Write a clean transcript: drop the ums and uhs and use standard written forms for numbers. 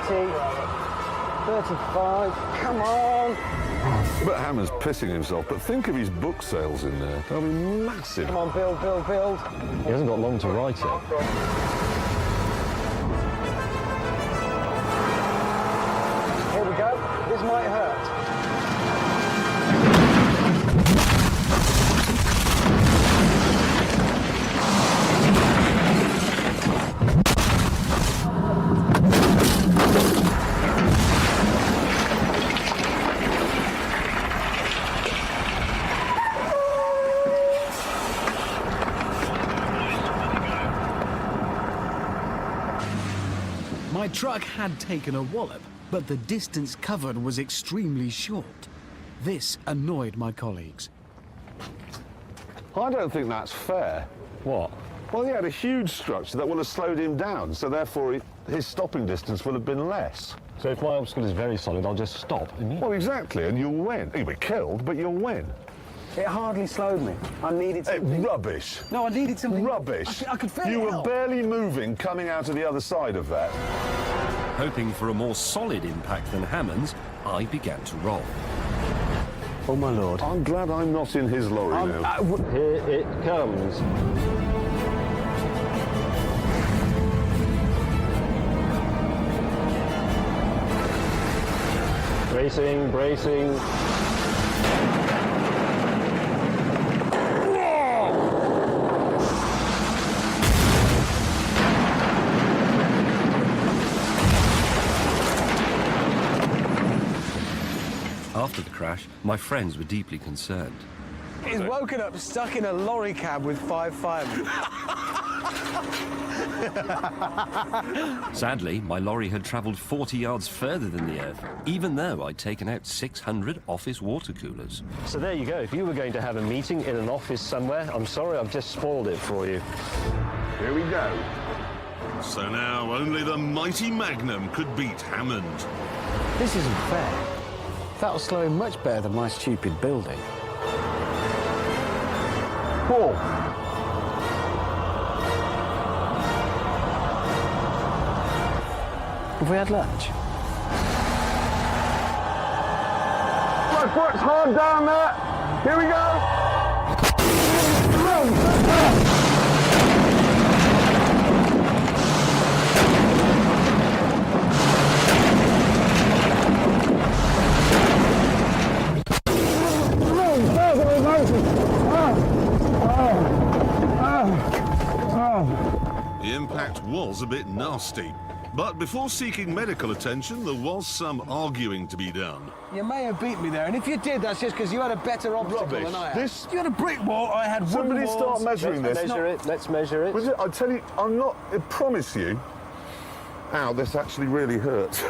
35, come on! But Hammond's pissing himself, but think of his book sales in there. They'll be massive. Come on, build, build, build. He hasn't got long to write it. Here we go. This might hurt. My truck had taken a wallop, but the distance covered was extremely short. This annoyed my colleagues. I don't think that's fair. What? Well, he had a huge structure that would have slowed him down, so therefore his stopping distance would have been less. So if my obstacle is very solid, I'll just stop and Well, exactly, and you'll win. You'll be killed, but you'll win. It hardly slowed me. I needed something. Rubbish. No, I needed something. Rubbish. I could feel it. You were barely moving coming out of the other side of that. Hoping for a more solid impact than Hammond's, I began to roll. Oh, my Lord. I'm glad I'm not in his lorry now. Here it comes. Bracing, bracing. After the crash, my friends were deeply concerned. He's woken up stuck in a lorry cab with 5 firemen. Sadly, my lorry had travelled 40 yards further than the Earth, even though I'd taken out 600 office water coolers. So there you go. If you were going to have a meeting in an office somewhere, I'm sorry, I've just spoiled it for you. Here we go. So now only the mighty Magnum could beat Hammond. This isn't fair. That'll slow him much better than my stupid building. Paul. Have we had lunch? My foot's hard down there. Here we go. The impact was a bit nasty. But before seeking medical attention, there was some arguing to be done. You may have beat me there, and if you did, that's just because you had a better obstacle Rubbish. than I had. This- You had a brick wall, I had wooden Somebody walls. start measuring Let's this. measure it. Let's measure it. Was it? I tell you, I'm not. I promise you. Ow, this actually really hurts.